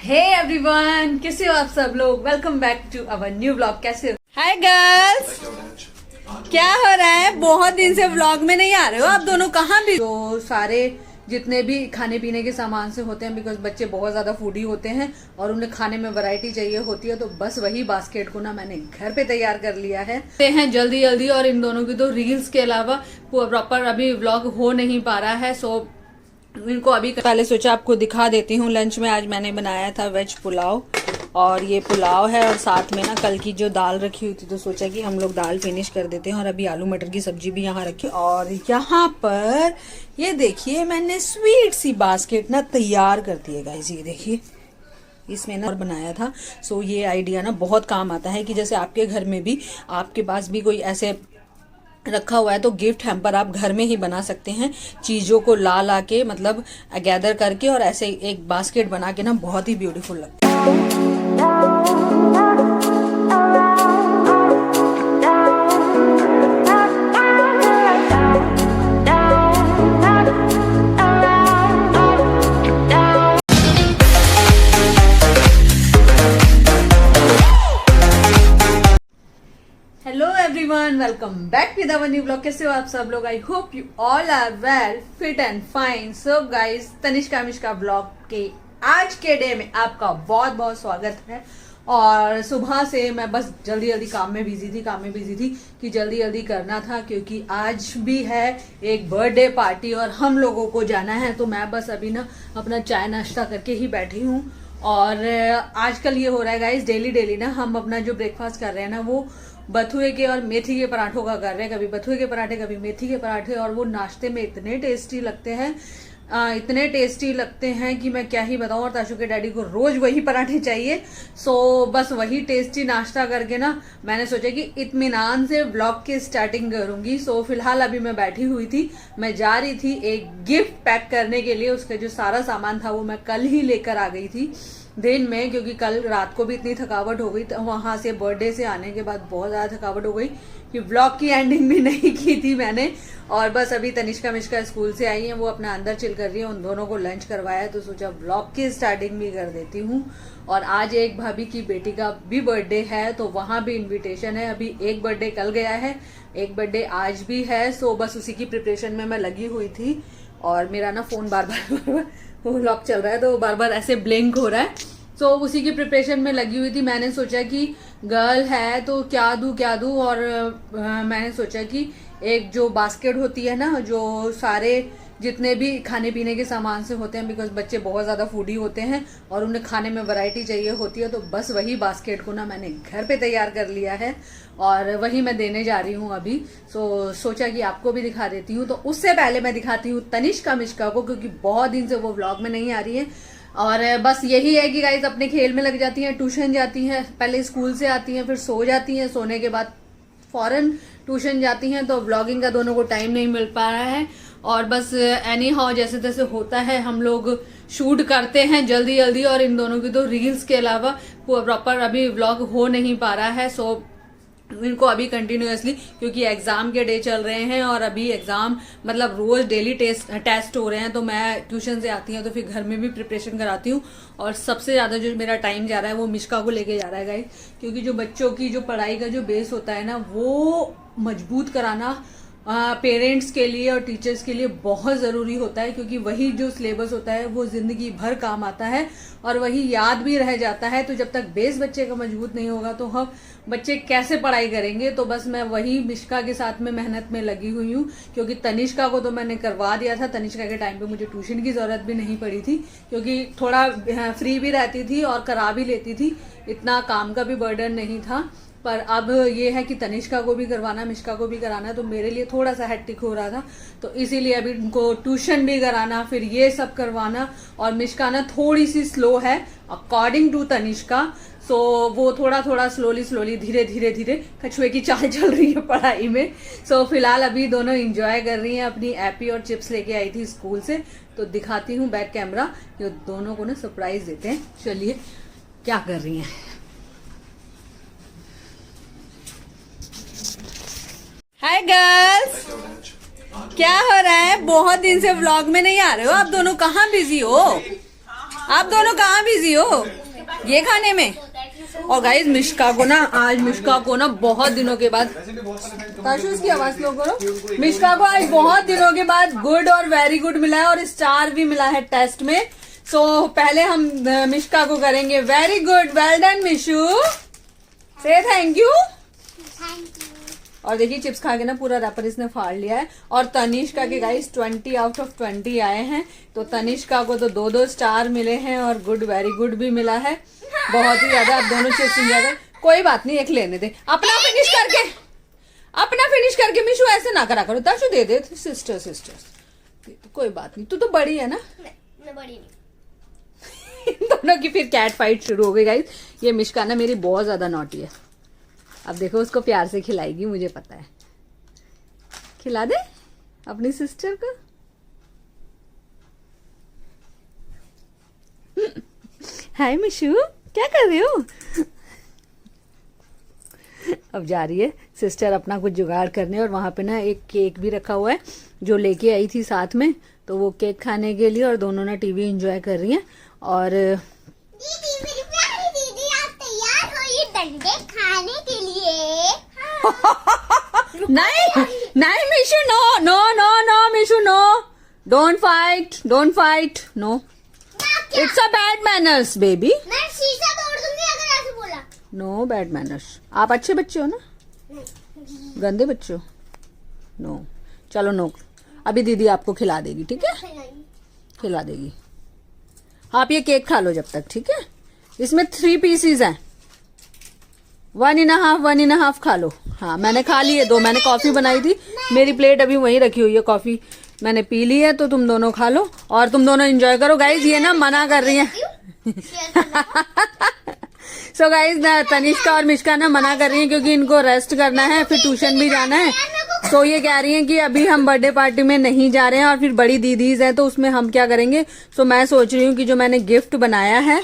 Hey everyone, कैसे हो आप सब लोग। Welcome back to our new vlog. कैसे हो? हाय गर्ल्स, क्या हो रहा है? बहुत दिन से व्लॉग में नहीं आ रहे हो आप दोनों, कहाँ भी? तो सारे जितने भी खाने पीने के सामान से होते हैं, बिकॉज बच्चे बहुत ज्यादा फूडी होते हैं और उन्हें खाने में वैरायटी चाहिए होती है, तो बस वही बास्केट को ना मैंने घर पे तैयार कर लिया है जल्दी जल्दी। और इन दोनों की तो रील्स के अलावा प्रॉपर अभी व्लॉग हो नहीं पा रहा है, सो इनको अभी पहले सोचा आपको दिखा देती हूँ। लंच में आज मैंने बनाया था वेज पुलाव, और ये पुलाव है और साथ में ना कल की जो दाल रखी हुई थी, तो सोचा कि हम लोग दाल फिनिश कर देते हैं। और अभी आलू मटर की सब्जी भी यहाँ रखी, और यहाँ पर ये देखिए मैंने स्वीट सी बास्केट ना तैयार कर दी है गाइस। ये देखिए इसमें ना और बनाया था। सो ये आइडिया ना बहुत काम आता है कि जैसे आपके घर में भी, आपके पास भी कोई ऐसे रखा हुआ है तो गिफ्ट हैम्पर आप घर में ही बना सकते हैं, चीजों को ला के मतलब गैदर करके, और ऐसे एक बास्केट बना के ना बहुत ही ब्यूटीफुल लगता है। Hello everyone, welcome back with our new blog. कैसे हो आप सब लोग? I hope you all are well, fit and fine. So guys, Tanishka Mishka blog के आज के डे में आपका बहुत बहुत स्वागत है। और सुबह से मैं बस जल्दी जल्दी काम में बिजी थी कि जल्दी जल्दी करना था, क्योंकि आज भी है एक बर्थडे पार्टी और हम लोगों को जाना है। तो मैं बस अभी ना अपना चाय नाश्ता करके ही बैठी हूँ। और आजकल ये हो रहा है गाइस, डेली ना हम अपना जो ब्रेकफास्ट कर रहे हैं ना, वो बथुए के और मेथी के पराठों का कर रहे हैं। कभी बथुए के पराठे, कभी मेथी के पराठे, और वो नाश्ते में इतने टेस्टी लगते हैं, कि मैं क्या ही बताऊं। और ताशु के डैडी को रोज वही पराठे चाहिए। सो बस वही टेस्टी नाश्ता करके ना मैंने सोचा कि इत्मीनान से व्लॉग की स्टार्टिंग करूंगी। सो फिलहाल अभी मैं बैठी हुई थी, मैं जा रही थी एक गिफ्ट पैक करने के लिए। उसका जो सारा सामान था वो मैं कल ही लेकर आ गई थी दिन में, क्योंकि कल रात को भी इतनी थकावट हो गई, तो वहां से बर्थडे से आने के बाद बहुत ज्यादा थकावट हो गई कि व्लॉग की एंडिंग भी नहीं की थी मैंने। और बस अभी तनिष्का मिश्का स्कूल से आई है, वो अपना अंदर चिल कर रही है, उन दोनों को लंच करवाया, तो सोचा व्लॉग की स्टार्टिंग भी कर देती हूँ। और आज एक भाभी की बेटी का भी बर्थडे है, तो वहां भी इन्विटेशन है। अभी एक बर्थडे कल गया है, एक बर्थडे आज भी है। सो बस उसी की प्रिपरेशन में मैं लगी हुई थी। और मेरा ना फोन बार बार वो लॉक चल रहा है तो बार बार ऐसे ब्लिंक हो रहा है। तो उसी की प्रिपरेशन में लगी हुई थी। मैंने सोचा कि गर्ल है तो क्या दूं, और मैंने सोचा कि एक जो बास्केट होती है ना, जो सारे जितने भी खाने पीने के सामान से होते हैं, बिकॉज बच्चे बहुत ज्यादा फूडी होते हैं और उन्हें खाने में वैरायटी चाहिए होती है, तो बस वही बास्केट को ना मैंने घर पे तैयार कर लिया है और वही मैं देने जा रही हूँ अभी। सोचा कि आपको भी दिखा देती हूँ। तो उससे पहले मैं दिखाती हूँ तनिष्का मिश्का को, क्योंकि बहुत दिन से वो व्लॉग में नहीं आ रही है। और बस यही है कि गाइज अपने खेल में लग जाती हैं, ट्यूशन जाती हैं, पहले स्कूल से आती हैं, फिर सो जाती हैं, सोने के बाद फौरन ट्यूशन जाती हैं, तो व्लॉगिंग का दोनों को टाइम नहीं मिल पा रहा है। और बस एनी हाउ जैसे तैसे होता है, हम लोग शूट करते हैं जल्दी जल्दी, और इन दोनों की तो रील्स के अलावा प्रॉपर अभी व्लॉग हो नहीं पा रहा है। सो इनको अभी कंटिन्यूअसली, क्योंकि एग्जाम के डे चल रहे हैं और अभी एग्जाम मतलब रोज डेली टेस्ट हो रहे हैं, तो मैं ट्यूशन से आती हूँ तो फिर घर में भी प्रिपरेशन कराती हूँ। और सबसे ज्यादा जो मेरा टाइम जा रहा है वो मिश्का को लेके जा रहा है गाइस, क्योंकि जो बच्चों की जो पढ़ाई का जो बेस होता है ना, वो मजबूत कराना पेरेंट्स के लिए और टीचर्स के लिए बहुत जरूरी होता है, क्योंकि वही जो सिलेबस होता है वो जिंदगी भर काम आता है और वही याद भी रह जाता है। तो जब तक बेस बच्चे का मजबूत नहीं होगा तो हम बच्चे कैसे पढ़ाई करेंगे। तो बस मैं वही मिश्का के साथ में मेहनत में लगी हुई हूँ, क्योंकि तनिष्का को तो मैंने करवा दिया था। तनिष्का के टाइम पे मुझे ट्यूशन की जरूरत भी नहीं पड़ी थी, क्योंकि थोड़ा फ्री भी रहती थी और करा भी लेती थी, इतना काम का भी बर्डन नहीं था। पर अब ये है कि तनिष्का को भी करवाना, मिश्का को भी कराना, तो मेरे लिए थोड़ा सा हेक्टिक हो रहा था, तो इसीलिए अभी उनको ट्यूशन भी कराना, फिर ये सब करवाना। और मिश्का ना थोड़ी सी स्लो है अकॉर्डिंग टू तनिष्का, सो वो थोड़ा स्लोली धीरे कछुए की चाल चल रही है पढ़ाई में। सो फिलहाल अभी दोनों एंजॉय कर रही हैं अपनी एपी और चिप्स लेके आई थी स्कूल से, तो दिखाती हूँ बैक कैमरा, कि दोनों को ना सरप्राइज देते हैं। चलिए क्या कर रही हैं। हाय गर्ल्स, क्या हो रहा है? बहुत दिन से व्लॉग में नहीं आ रहे हो आप दोनों, कहाँ बिजी हो? आप दोनों कहाँ बिजी हो ये खाने में? और गाइज मिश्का को ना बहुत दिनों के बाद, ताशु की आवाज लो करो, मिश्का को आज बहुत दिनों के बाद गुड और वेरी गुड मिला है और स्टार भी मिला है टेस्ट में। सो पहले हम मिश्का को करेंगे very good, well done Mishu, से थैंक यू। और देखिए चिप्स खा के ना पूरा रैपर इसने फाड़ लिया है। और तनिष्का के गाइस 20 आउट ऑफ 20 आए हैं, तो तनिष्का को तो 2-2 स्टार मिले हैं और गुड वेरी गुड भी मिला है, बहुत ही ज्यादा। आप दोनों चिप्स एंजॉय कर, कोई बात नहीं, एक लेने दे, अपना फिनिश करके मिशू ऐसे ना करा करो, ताशु दे दे, सिस्टर कोई बात नहीं, तू तो बड़ी है ना। मैं बड़ी नहीं। इन दोनों की फिर कैट फाइट शुरू हो गई गाइस। ये मिश्का ना मेरी बहुत ज्यादा नॉटी है, अब देखो उसको प्यार से खिलाएगी, मुझे पता है। खिला दे अपनी सिस्टर को। हाय मिशू, क्या कर रहे हो? अब जा रही है सिस्टर अपना कुछ जुगाड़ करने, और वहां पे ना एक केक भी रखा हुआ है जो लेके आई थी साथ में, तो वो केक खाने के लिए, और दोनों ना टीवी एंजॉय कर रही हैं। और दीदी, मेरी प्यारी दीदी, आप तैयार हो ये डंडे खाने के लिए? नहीं Mishu, no Mishu, no, don't fight, no, it's a bad manners baby. मैं शीशा तोड़ दूंगी अगर ऐसे बोला। नो बैड मैनर्स, आप अच्छे बच्चे हो ना, गंदे बच्चे हो, नो। चलो नो, अभी दीदी आपको खिला देगी, ठीक है, खिला देगी। आप ये केक खा लो जब तक, ठीक है। इसमें 3 पीसीज हैं, 1.5 खा लो। हाँ मैंने खा ली है 2, मैंने कॉफी बनाई थी, मेरी प्लेट अभी वहीं रखी हुई है, कॉफी मैंने पी ली है, तो तुम दोनों खा लो और तुम दोनों एंजॉय करो। गाइज ये ना मना कर रही है। सो गाइज तनिष्का और मिश्का ना मना कर रही हैं क्योंकि इनको रेस्ट करना है, फिर ट्यूशन भी जाना है। तो ये कह रही हैं कि अभी हम बर्थडे पार्टी में नहीं जा रहे हैं, और फिर बड़ी दीदीज हैं तो उसमें हम क्या करेंगे। सो मैं सोच रही हूँ कि जो मैंने गिफ्ट बनाया है,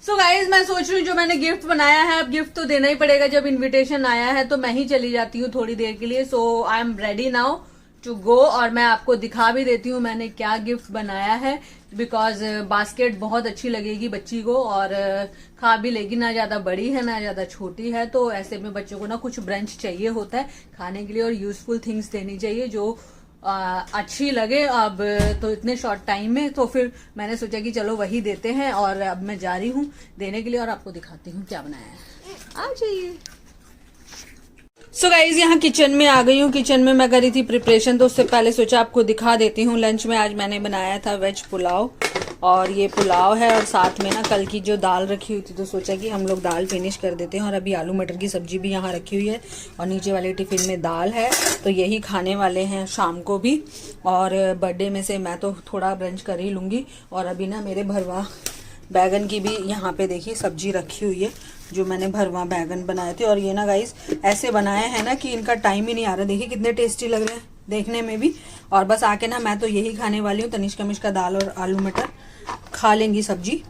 सो गाइज मैं सोच रही हूँ जो मैंने गिफ्ट बनाया है, अब गिफ्ट तो देना ही पड़ेगा, जब इनविटेशन आया है तो मैं ही चली जाती हूँ थोड़ी देर के लिए। So I am ready now to go, और मैं आपको दिखा भी देती हूँ मैंने क्या गिफ्ट बनाया है, बिकॉज बास्केट बहुत अच्छी लगेगी बच्ची को और खा भी लेगी, ना ज्यादा बड़ी है ना ज्यादा छोटी है, तो ऐसे में बच्चों को ना कुछ ब्रंच चाहिए होता है खाने के लिए, और यूजफुल थिंग्स देनी चाहिए जो अच्छी लगे। अब तो इतने शॉर्ट टाइम में, तो फिर मैंने सोचा कि चलो वही देते हैं, और अब मैं जा रही हूँ देने के लिए, और आपको दिखाती हूँ क्या बनाया है, आ जाइए। सो गाइज यहाँ किचन में आ गई हूँ। किचन में मैं करी थी प्रिपरेशन, तो उससे पहले सोचा आपको दिखा देती हूँ। लंच में आज मैंने बनाया था वेज पुलाव, और ये पुलाव है, और साथ में ना कल की जो दाल रखी हुई थी, तो सोचा कि हम लोग दाल फिनिश कर देते हैं। और अभी आलू मटर की सब्जी भी यहाँ रखी हुई है, और नीचे वाले टिफिन में दाल है, तो यही खाने वाले हैं शाम को भी। और बर्थडे में से मैं तो थोड़ा ब्रंच कर ही लूँगी। और अभी ना मेरे भरवा बैगन की भी यहाँ पे देखिए सब्जी रखी हुई है, जो मैंने भरवा बैगन बनाए थे। और ये ना गाइस ऐसे बनाए हैं ना कि इनका टाइम ही नहीं आ रहा, देखिए कितने टेस्टी लग रहे हैं देखने में भी। और बस आके ना मैं तो यही खाने वाली हूँ, तनिष्का मिश्का दाल और आलू मटर खा लेंगी सब्जी,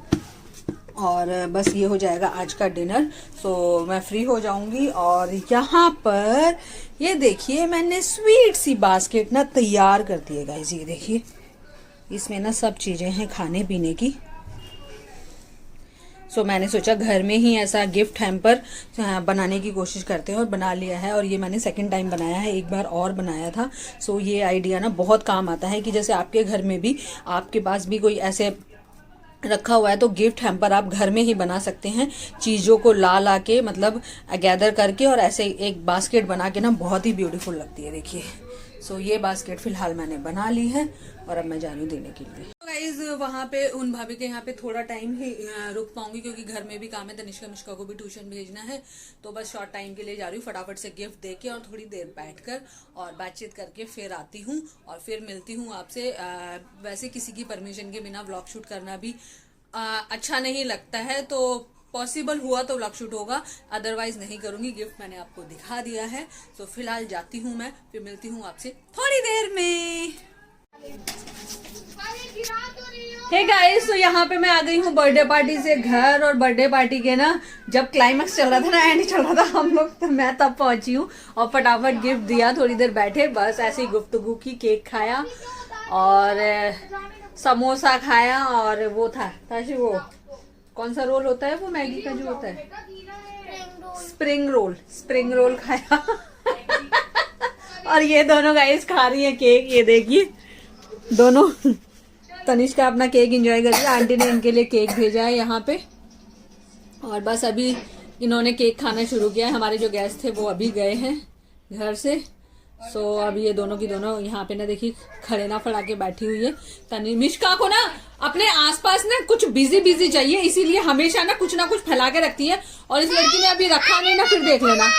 और बस ये हो जाएगा आज का डिनर। सो मैं फ्री हो जाऊंगी। और यहाँ पर ये देखिए मैंने स्वीट सी बास्केट ना तैयार कर दी है गाइस, ये देखिए इसमें ना सब चीजें हैं खाने पीने की। सो मैंने सोचा घर में ही ऐसा गिफ्ट हैम्पर बनाने की कोशिश करते हैं, और बना लिया है। और ये मैंने सेकंड टाइम बनाया है, एक बार और बनाया था। सो ये आइडिया ना बहुत काम आता है कि जैसे आपके घर में भी, आपके पास भी कोई ऐसे रखा हुआ है, तो गिफ्ट हैम्पर आप घर में ही बना सकते हैं, चीज़ों को ला के मतलब गैदर करके, और ऐसे एक बास्केट बना के ना बहुत ही ब्यूटीफुल लगती है देखिए। सो ये बास्केट फिलहाल मैंने बना ली है, और अब मैं जा रही हूँ देने के लिए। तो गाइज वहाँ पे उन भाभी के यहाँ पे थोड़ा टाइम ही रुक पाऊंगी, क्योंकि घर में भी काम है, तनिष्का मिश्का को भी ट्यूशन भेजना है, तो बस शॉर्ट टाइम के लिए जा रही हूँ, फटाफट से गिफ्ट देके और थोड़ी देर बैठकर और बातचीत करके फिर आती हूँ, और फिर मिलती हूँ आपसे। वैसे किसी की परमिशन के बिना व्लॉग शूट करना भी अच्छा नहीं लगता है, तो पॉसिबल हुआ तो व्लॉग शूट होगा, अदरवाइज नहीं करूंगी। गिफ्ट मैंने आपको दिखा दिया है, तो फिलहाल जाती हूँ मैं, फिर मिलती हूँ आपसे थोड़ी देर में। हे गाइस, तो यहाँ पे मैं आ गई हूँ बर्थडे पार्टी से घर, और बर्थडे पार्टी के ना जब क्लाइमैक्स चल रहा था ना, एंड चल रहा था हम लोग, तो मैं तब पहुंची हूँ और फटाफट गिफ्ट दिया, थोड़ी देर बैठे, बस ऐसे ही गुफ्तगू की, केक खाया, और समोसा खाया और वो था ताशी वो कौन सा रोल होता है वो मैगी का जो होता है स्प्रिंग रोल खाया और ये दोनों गाइस खा रही है केक। ये देखिए दोनों तनिष्का अपना केक एंजॉय कर रही है। आंटी ने इनके लिए केक भेजा है यहाँ पे और बस अभी इन्होंने केक खाना शुरू किया है। हमारे जो गेस्ट थे वो अभी गए हैं घर से। सो अभी ये दोनों की दोनों यहाँ पे ना देखिए खड़े ना फड़ा के बैठी हुई है। तनिष्का को ना अपने आसपास ना कुछ बिजी चाहिए, इसीलिए हमेशा ना कुछ फैला के रखती है। और इस लड़की ने अभी रखा नहीं ना, फिर देख लेना।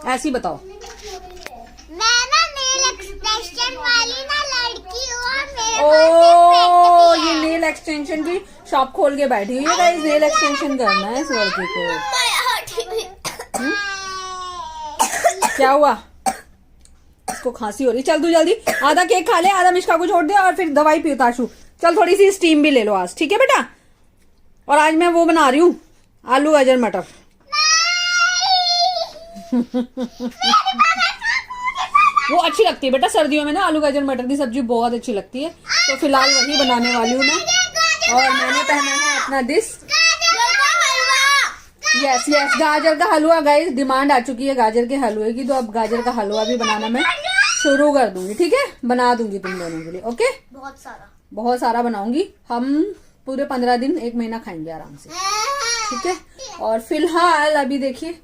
ऐसे ही बताओ। मैं ना नेल एक्सटेंशन वाली ना लड़की हूँ और मेरे ओ ये नेल एक्सटेंशन की शॉप खोल के बैठी हुई है गाइस। नेल एक्सटेंशन करना है इस लड़की को। क्या हुआ? इसको खांसी हो रही। चल तू जल्दी आधा केक खा ले, आधा मिष्का को छोड़ दे और फिर दवाई पियो ताशु। चल थोड़ी सी स्टीम भी ले लो आज, ठीक है बेटा। और आज मैं वो बना रही हूँ आलू गाजर मटर। वो अच्छी लगती है बेटा सर्दियों में ना, आलू गाजर मटर की सब्जी बहुत अच्छी लगती है। तो फिलहाल वही बनाने वाली हूँ मैं। और मैंने पहना है अपना दिस यस गाजर का हलवा। गाइस डिमांड आ चुकी है गाजर के हलवे की, तो अब गाजर का हलवा भी बनाना मैं शुरू कर दूंगी, ठीक है। बना दूंगी तुम दोनों के लिए, ओके। बहुत सारा बनाऊंगी। हम पूरे 15 दिन 1 महीना खाएंगे आराम से, ठीक है। और फिलहाल अभी देखिए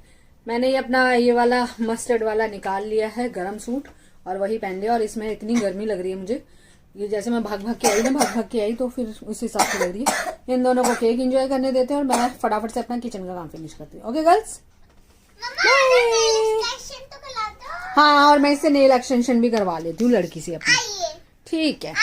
मैंने ये अपना ये वाला मस्टर्ड वाला निकाल लिया है गरम सूट और वही पहन लिया। और इसमें इतनी गर्मी लग रही है मुझे, ये जैसे मैं भाग भाग के आई तो फिर उस हिसाब से लग रही है। इन दोनों को केक एंजॉय करने देते हैं और मैं फटाफट से अपना किचन का काम फिनिश करती हूँ, ओके गर्ल्स। हाँ और मैं इससे नेल एक्सटेंशन भी करवा लेती हूँ लड़की से अपनी, ठीक है।